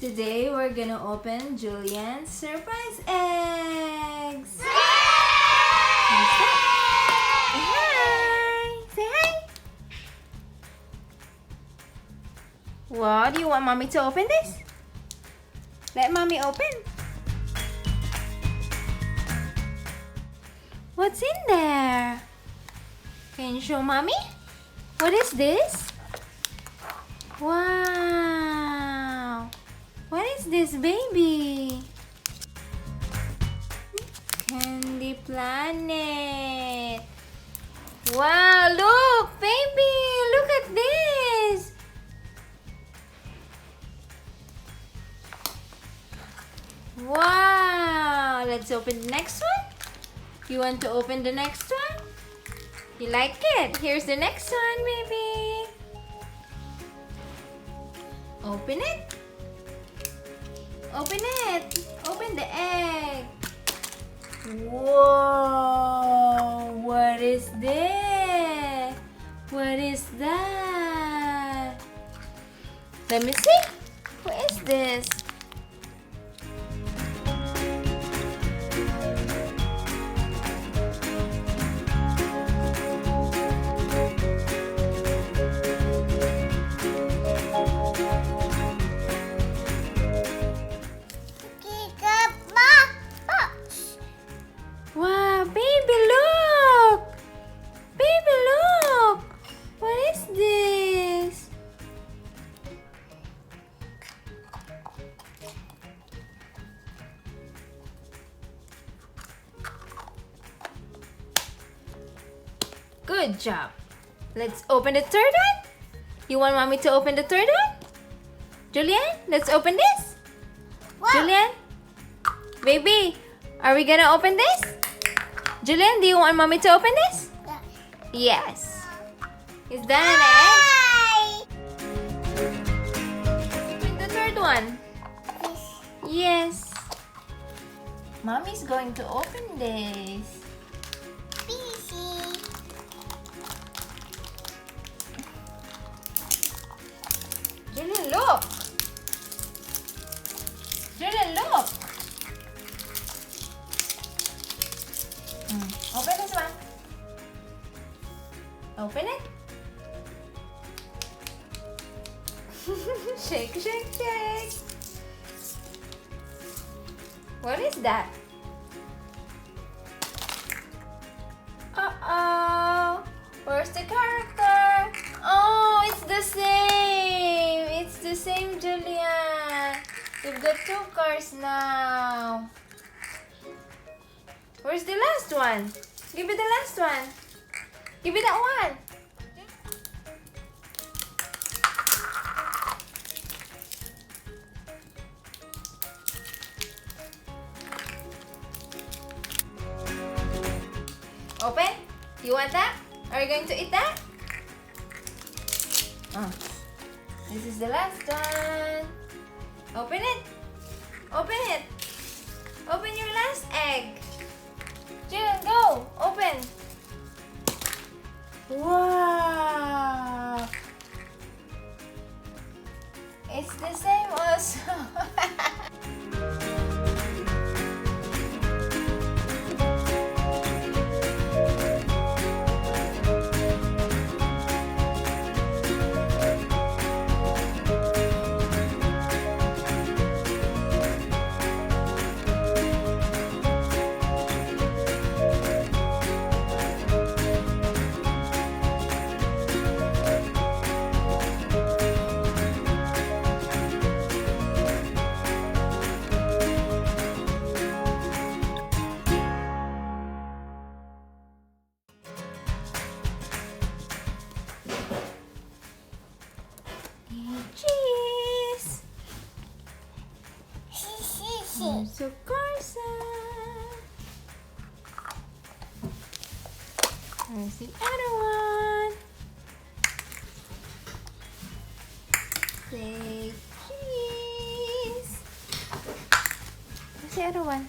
Today we're gonna open Julian's surprise eggs. Say hi. Say hi. What? Do you want mommy to open this? Let mommy open. What's in there? Can you show mommy? What is this? Wow! What is this, baby? Candy Planet. Wow, look, baby, look at this. Wow, let's open the next one. You want to open the next one? You like it? Here's the next one, baby. Open it. Open it. Open the egg. Whoa! What is this? What is that? Let me see. What is this? Wow, baby, look! Baby, look! What is this? Good job. Let's open the third one. You want mommy to open the third one? Julian, let's open this. What? Julian? Baby, are we gonna open this? Julian, do you want mommy to open this? Yes. Is that an egg? Open the third one. Yes. Mommy's going to open this. Julian, look. Julian, look. Open this one. Open it. Shake, shake, shake. What is that? Uh-oh. Where's the character? Oh, it's the same. It's the same, Julian. We've got 2 cars now. Where's the last one? Give me the last one. Give me that one. Open? You want that? Are you going to eat that? Oh. This is the last one. Open it. Open it. Open your last egg. Julian, go! Open! Wow! It's the same also. Cheese! Here's your Carson. There's the other one. Say cheese. Where's the other one?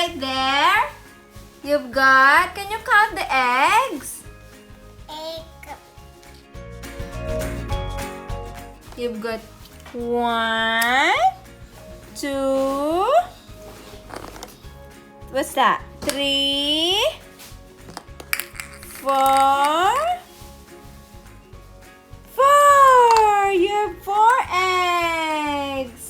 right there? You've got, can you count the eggs? Egg. You've got 1, 2, what's that? 3, 4, 4. You have 4 eggs.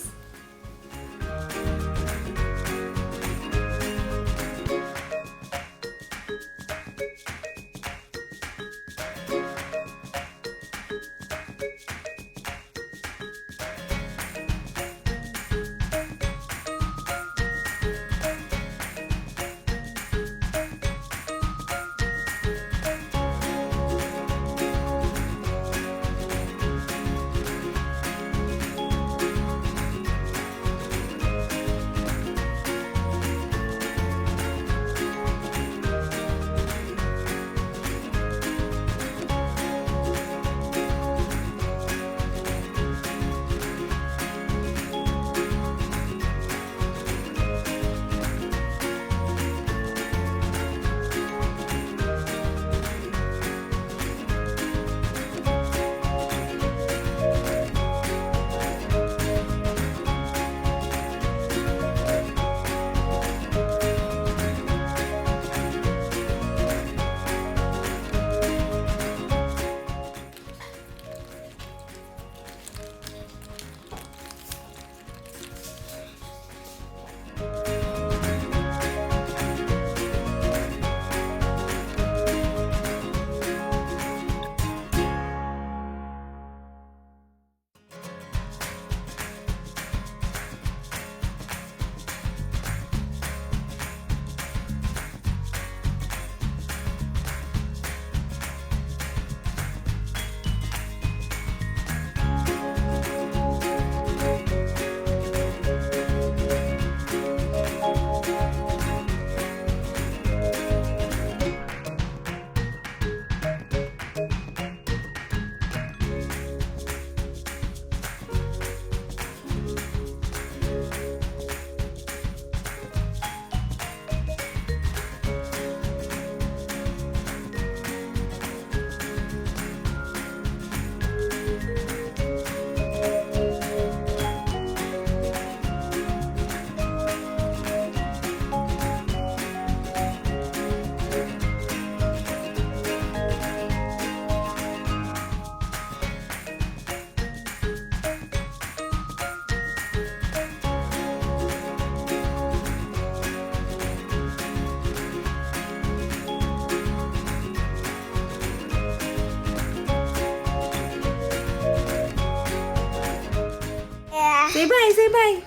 Yeah. Say bye, say bye.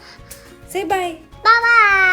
Say bye. Bye-bye.